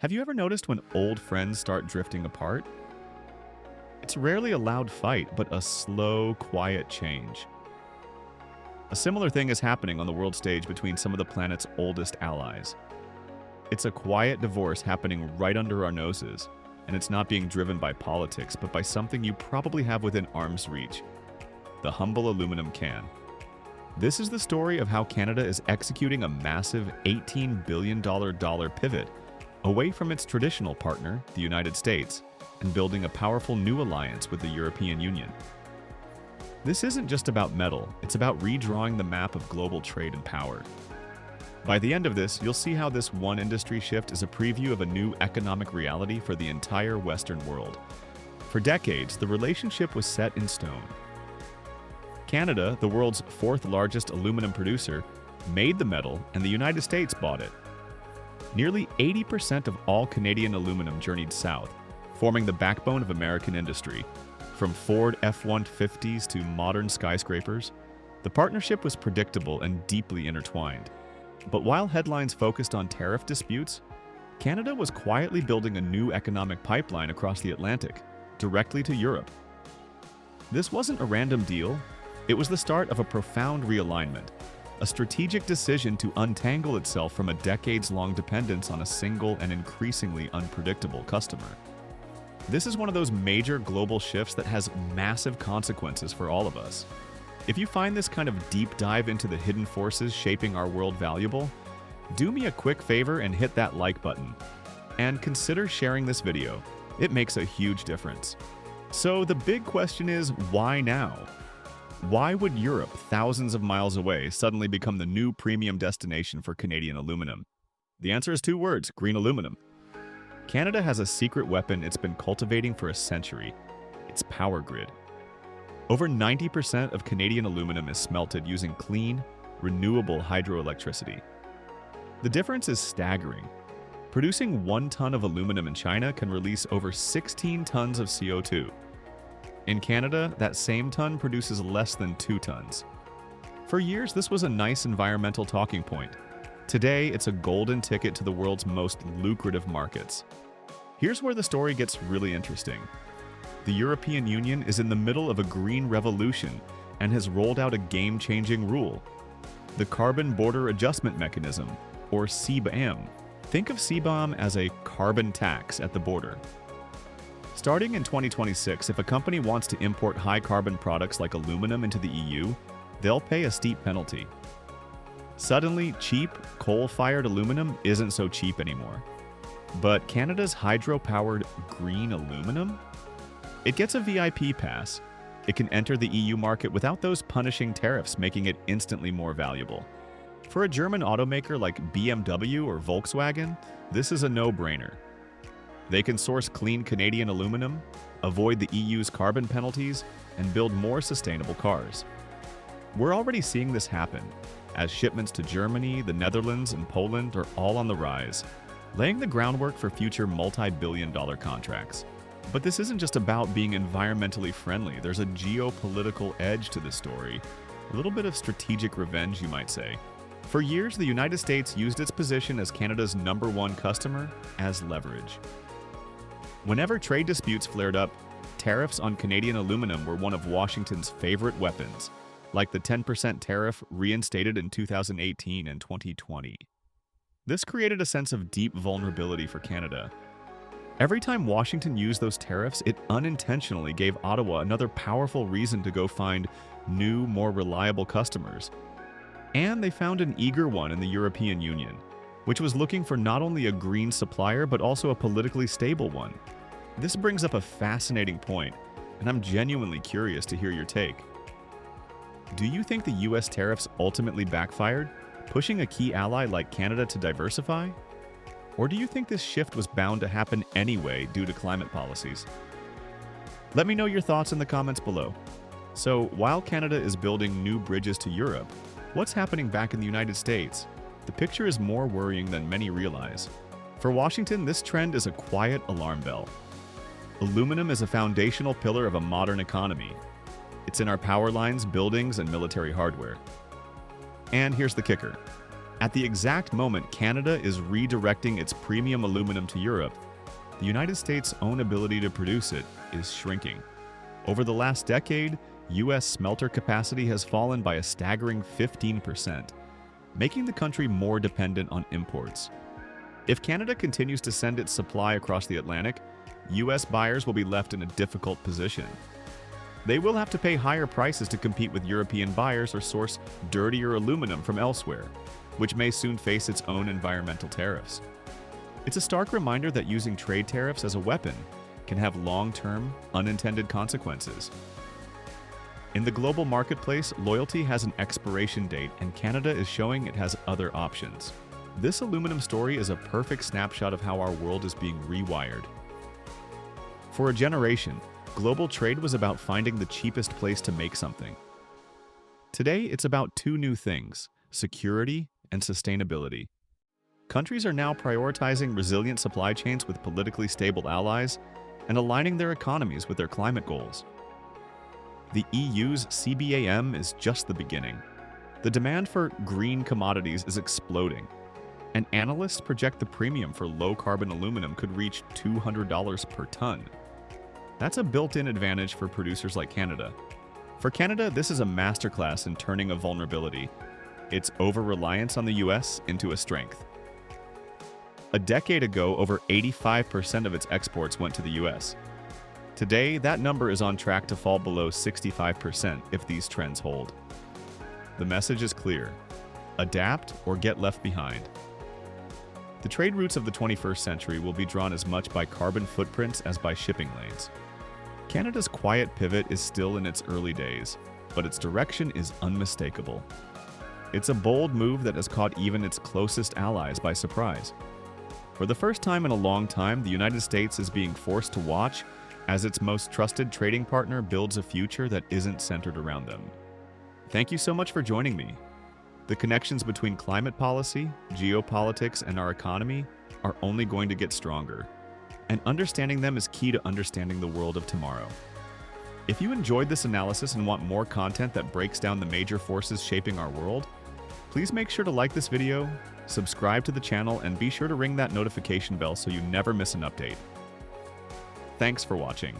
Have you ever noticed when old friends start drifting apart? It's rarely a loud fight, but a slow, quiet change. A similar thing is happening on the world stage between some of the planet's oldest allies. It's a quiet divorce happening right under our noses, and it's not being driven by politics, but by something you probably have within arm's reach: the humble aluminum can. This is the story of how Canada is executing a massive $18 billion pivot away from its traditional partner, the United States, and building a powerful new alliance with the European Union. This isn't just about metal, it's about redrawing the map of global trade and power. By the end of this, you'll see how this one industry shift is a preview of a new economic reality for the entire Western world. For decades, the relationship was set in stone. Canada, the world's fourth largest aluminum producer, made the metal, and the United States bought it. Nearly 80% of all Canadian aluminum journeyed south, forming the backbone of American industry. From Ford F-150s to modern skyscrapers, the partnership was predictable and deeply intertwined. But while headlines focused on tariff disputes, Canada was quietly building a new economic pipeline across the Atlantic, directly to Europe. This wasn't a random deal, it was the start of a profound realignment, a strategic decision to untangle itself from a decades-long dependence on a single and increasingly unpredictable customer. This is one of those major global shifts that has massive consequences for all of us. If you find this kind of deep dive into the hidden forces shaping our world valuable, do me a quick favor and hit that like button. And consider sharing this video. It makes a huge difference. So the big question is, why now? Why would Europe, thousands of miles away, suddenly become the new premium destination for Canadian aluminum? The answer is two words: green aluminum. Canada has a secret weapon it's been cultivating for a century: its power grid. Over 90% of Canadian aluminum is smelted using clean, renewable hydroelectricity. The difference is staggering. Producing 1 ton of aluminum in China can release over 16 tons of CO2. In Canada, that same ton produces less than 2 tons. For years, this was a nice environmental talking point. Today, it's a golden ticket to the world's most lucrative markets. Here's where the story gets really interesting. The European Union is in the middle of a green revolution and has rolled out a game-changing rule: the Carbon Border Adjustment Mechanism, or CBAM. Think of CBAM as a carbon tax at the border. Starting in 2026, if a company wants to import high-carbon products like aluminum into the EU, they'll pay a steep penalty. Suddenly, cheap, coal-fired aluminum isn't so cheap anymore. But Canada's hydro-powered green aluminum? It gets a VIP pass. It can enter the EU market without those punishing tariffs, making it instantly more valuable. For a German automaker like BMW or Volkswagen, this is a no-brainer. They can source clean Canadian aluminum, avoid the EU's carbon penalties, and build more sustainable cars. We're already seeing this happen, as shipments to Germany, the Netherlands, and Poland are all on the rise, laying the groundwork for future multi-billion-dollar contracts. But this isn't just about being environmentally friendly. There's a geopolitical edge to this story, a little bit of strategic revenge, you might say. For years, the United States used its position as Canada's #1 customer as leverage. Whenever trade disputes flared up, tariffs on Canadian aluminum were one of Washington's favorite weapons, like the 10% tariff reinstated in 2018 and 2020. This created a sense of deep vulnerability for Canada. Every time Washington used those tariffs, it unintentionally gave Ottawa another powerful reason to go find new, more reliable customers. And they found an eager one in the European Union, which was looking for not only a green supplier, but also a politically stable one. This brings up a fascinating point, and I'm genuinely curious to hear your take. Do you think the US tariffs ultimately backfired, pushing a key ally like Canada to diversify? Or do you think this shift was bound to happen anyway due to climate policies? Let me know your thoughts in the comments below. So, while Canada is building new bridges to Europe, what's happening back in the United States? The picture is more worrying than many realize. For Washington, this trend is a quiet alarm bell. Aluminum is a foundational pillar of a modern economy. It's in our power lines, buildings, and military hardware. And here's the kicker. At the exact moment Canada is redirecting its premium aluminum to Europe, the United States' own ability to produce it is shrinking. Over the last decade, U.S. smelter capacity has fallen by a staggering 15%, making the country more dependent on imports. If Canada continues to send its supply across the Atlantic, U.S. buyers will be left in a difficult position. They will have to pay higher prices to compete with European buyers or source dirtier aluminum from elsewhere, which may soon face its own environmental tariffs. It's a stark reminder that using trade tariffs as a weapon can have long-term, unintended consequences. In the global marketplace, loyalty has an expiration date, and Canada is showing it has other options. This aluminum story is a perfect snapshot of how our world is being rewired. For a generation, global trade was about finding the cheapest place to make something. Today, it's about two new things: security and sustainability. Countries are now prioritizing resilient supply chains with politically stable allies and aligning their economies with their climate goals. The EU's CBAM is just the beginning. The demand for green commodities is exploding, and analysts project the premium for low-carbon aluminum could reach $200 per ton. That's a built-in advantage for producers like Canada. For Canada, this is a masterclass in turning a vulnerability, its over-reliance on the US, into a strength. A decade ago, over 85% of its exports went to the US. Today, that number is on track to fall below 65% if these trends hold. The message is clear: adapt or get left behind. The trade routes of the 21st century will be drawn as much by carbon footprints as by shipping lanes. Canada's quiet pivot is still in its early days, but its direction is unmistakable. It's a bold move that has caught even its closest allies by surprise. For the first time in a long time, the United States is being forced to watch as its most trusted trading partner builds a future that isn't centered around them. Thank you so much for joining me. The connections between climate policy, geopolitics, and our economy are only going to get stronger, and understanding them is key to understanding the world of tomorrow. If you enjoyed this analysis and want more content that breaks down the major forces shaping our world, please make sure to like this video, subscribe to the channel, and be sure to ring that notification bell so you never miss an update. Thanks for watching.